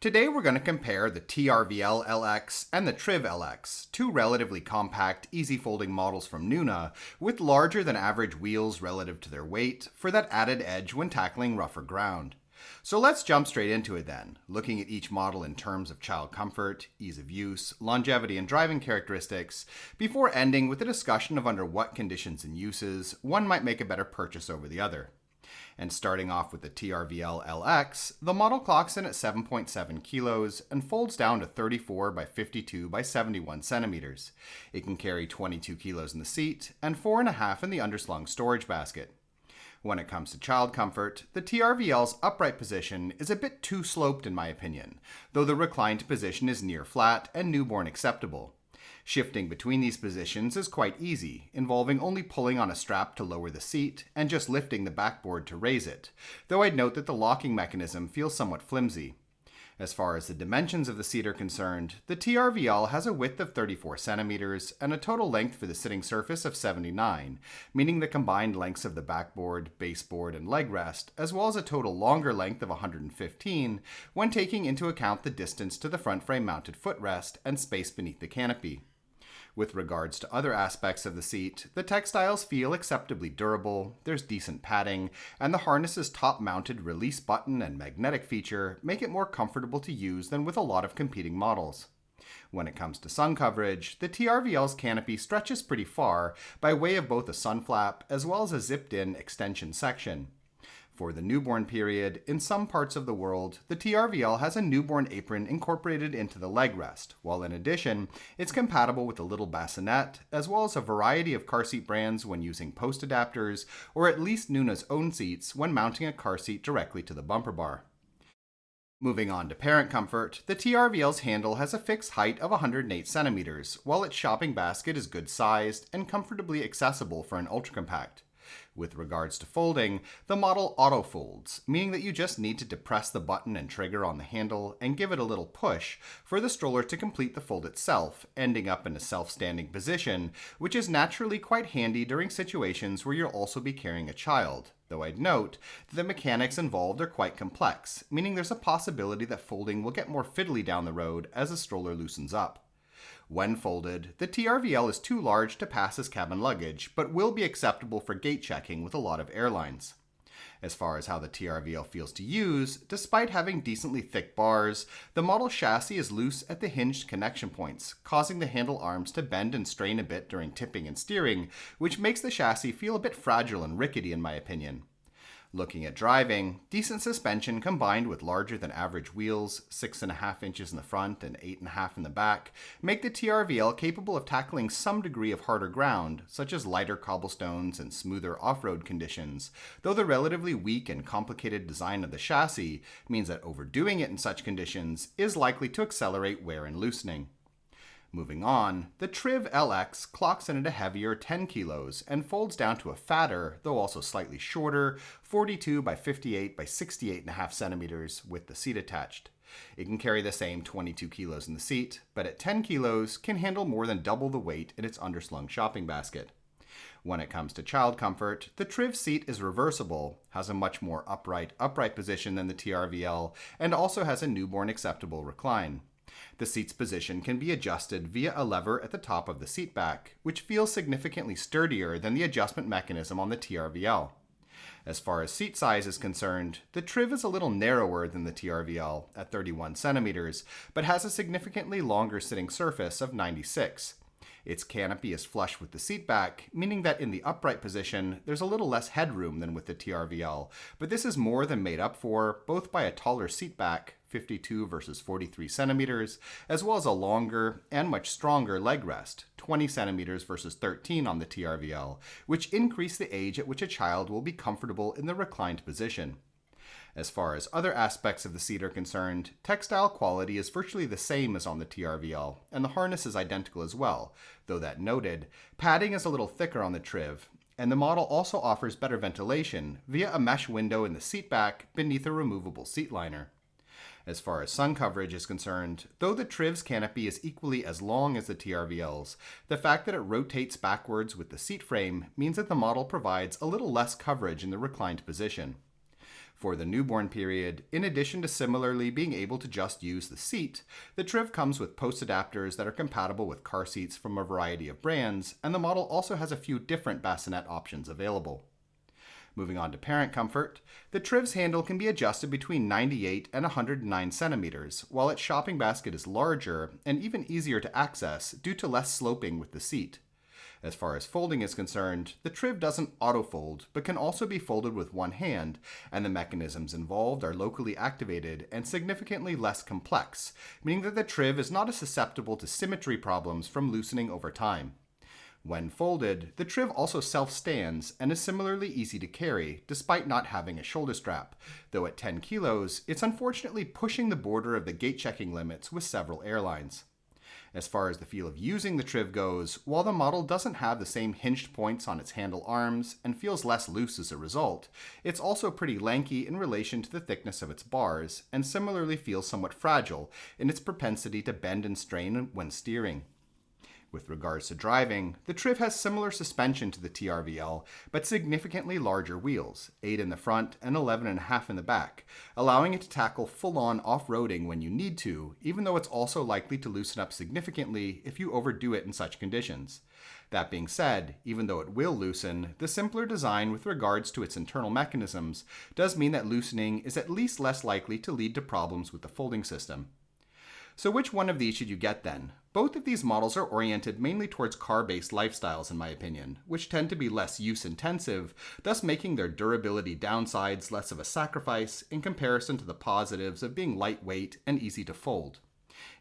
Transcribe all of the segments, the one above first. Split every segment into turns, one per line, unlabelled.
Today we're going to compare the TRVL LX and the Triv LX, two relatively compact, easy-folding models from Nuna, with larger than average wheels relative to their weight, for that added edge when tackling rougher ground. So let's jump straight into it then, looking at each model in terms of child comfort, ease of use, longevity, and driving characteristics, before ending with a discussion of under what conditions and uses one might make a better purchase over the other. And starting off with the TRVL LX, the model clocks in at 7.7 kilos and folds down to 34 by 52 by 71 centimeters. It can carry 22 kilos in the seat and 4.5 in the underslung storage basket. When it comes to child comfort, the TRVL's upright position is a bit too sloped in my opinion, though the reclined position is near flat and newborn acceptable. Shifting between these positions is quite easy, involving only pulling on a strap to lower the seat and just lifting the backboard to raise it, though I'd note that the locking mechanism feels somewhat flimsy. As far as the dimensions of the seat are concerned, the TRVL has a width of 34 centimeters and a total length for the sitting surface of 79, meaning the combined lengths of the backboard, baseboard, and leg rest, as well as a total longer length of 115 when taking into account the distance to the front frame mounted footrest and space beneath the canopy. With regards to other aspects of the seat, the textiles feel acceptably durable, there's decent padding, and the harness's top-mounted release button and magnetic feature make it more comfortable to use than with a lot of competing models. When it comes to sun coverage, the TRVL's canopy stretches pretty far by way of both a sun flap as well as a zipped-in extension section. For the newborn period, in some parts of the world, the TRVL has a newborn apron incorporated into the leg rest, while in addition, it's compatible with a little bassinet, as well as a variety of car seat brands when using post adapters, or at least Nuna's own seats when mounting a car seat directly to the bumper bar. Moving on to parent comfort, the TRVL's handle has a fixed height of 108 centimeters, while its shopping basket is good sized and comfortably accessible for an ultra-compact. With regards to folding, the model auto-folds, meaning that you just need to depress the button and trigger on the handle and give it a little push for the stroller to complete the fold itself, ending up in a self-standing position, which is naturally quite handy during situations where you'll also be carrying a child, though I'd note that the mechanics involved are quite complex, meaning there's a possibility that folding will get more fiddly down the road as the stroller loosens up. When folded, the TRVL is too large to pass as cabin luggage, but will be acceptable for gate checking with a lot of airlines. As far as how the TRVL feels to use, despite having decently thick bars, the model chassis is loose at the hinged connection points, causing the handle arms to bend and strain a bit during tipping and steering, which makes the chassis feel a bit fragile and rickety in my opinion. Looking at driving, decent suspension combined with larger than average wheels, 6.5 inches in the front and 8.5 in the back, make the TRVL capable of tackling some degree of harder ground, such as lighter cobblestones and smoother off-road conditions, though the relatively weak and complicated design of the chassis means that overdoing it in such conditions is likely to accelerate wear and loosening. Moving on, the Triv LX clocks in at a heavier 10 kilos and folds down to a fatter, though also slightly shorter, 42 by 58 by 68.5 centimeters with the seat attached. It can carry the same 22 kilos in the seat, but at 10 kilos can handle more than double the weight in its underslung shopping basket. When it comes to child comfort, the Triv seat is reversible, has a much more upright position than the TRVL, and also has a newborn acceptable recline. The seat's position can be adjusted via a lever at the top of the seat back, which feels significantly sturdier than the adjustment mechanism on the TRVL. As far as seat size is concerned, the Triv is a little narrower than the TRVL at 31 centimeters, but has a significantly longer sitting surface of 96. Its canopy is flush with the seat back, meaning that in the upright position, there's a little less headroom than with the TRVL, but this is more than made up for both by a taller seat back, 52 versus 43 centimeters, as well as a longer and much stronger leg rest, 20 centimeters versus 13 on the TRVL, which increase the age at which a child will be comfortable in the reclined position. As far as other aspects of the seat are concerned, textile quality is virtually the same as on the TRVL, and the harness is identical as well, though that noted, padding is a little thicker on the Triv, and the model also offers better ventilation via a mesh window in the seat back beneath a removable seat liner. As far as sun coverage is concerned, though the Triv's canopy is equally as long as the TRVL's, the fact that it rotates backwards with the seat frame means that the model provides a little less coverage in the reclined position. For the newborn period, in addition to similarly being able to just use the seat, the Triv comes with post adapters that are compatible with car seats from a variety of brands, and the model also has a few different bassinet options available. Moving on to parent comfort, the Triv's handle can be adjusted between 98 and 109 centimeters, while its shopping basket is larger and even easier to access due to less sloping with the seat. As far as folding is concerned, the Triv doesn't auto-fold, but can also be folded with one hand, and the mechanisms involved are locally activated and significantly less complex, meaning that the Triv is not as susceptible to symmetry problems from loosening over time. When folded, the Triv also self-stands and is similarly easy to carry, despite not having a shoulder strap, though at 10 kilos, it's unfortunately pushing the border of the gate checking limits with several airlines. As far as the feel of using the Triv goes, while the model doesn't have the same hinged points on its handle arms and feels less loose as a result, it's also pretty lanky in relation to the thickness of its bars, and similarly feels somewhat fragile in its propensity to bend and strain when steering. With regards to driving, the Triv has similar suspension to the TRVL, but significantly larger wheels, 8 in the front and 11.5 in the back, allowing it to tackle full-on off-roading when you need to, even though it's also likely to loosen up significantly if you overdo it in such conditions. That being said, even though it will loosen, the simpler design with regards to its internal mechanisms does mean that loosening is at least less likely to lead to problems with the folding system. So which one of these should you get then? Both of these models are oriented mainly towards car-based lifestyles in my opinion, which tend to be less use-intensive, thus making their durability downsides less of a sacrifice in comparison to the positives of being lightweight and easy to fold.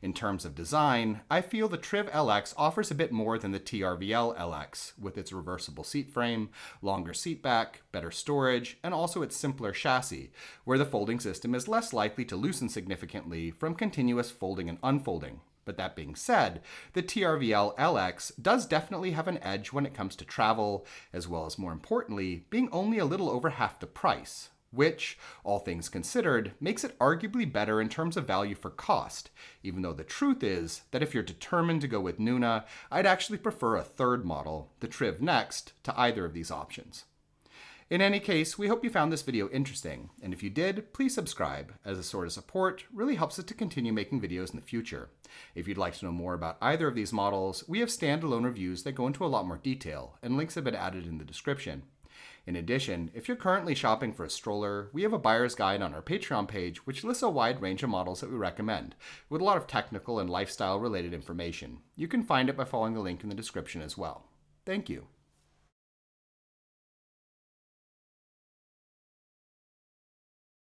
In terms of design, I feel the Triv LX offers a bit more than the TRVL LX, with its reversible seat frame, longer seat back, better storage, and also its simpler chassis, where the folding system is less likely to loosen significantly from continuous folding and unfolding. But that being said, the TRVL LX does definitely have an edge when it comes to travel, as well as more importantly, being only a little over half the price, which, all things considered, makes it arguably better in terms of value for cost, even though the truth is that if you're determined to go with Nuna, I'd actually prefer a third model, the Triv Next, to either of these options. In any case, we hope you found this video interesting, and if you did, please subscribe, as a sort of support really helps us to continue making videos in the future. If you'd like to know more about either of these models, we have standalone reviews that go into a lot more detail, and links have been added in the description. In addition, if you're currently shopping for a stroller, we have a buyer's guide on our Patreon page which lists a wide range of models that we recommend, with a lot of technical and lifestyle related information. You can find it by following the link in the description as well. Thank you.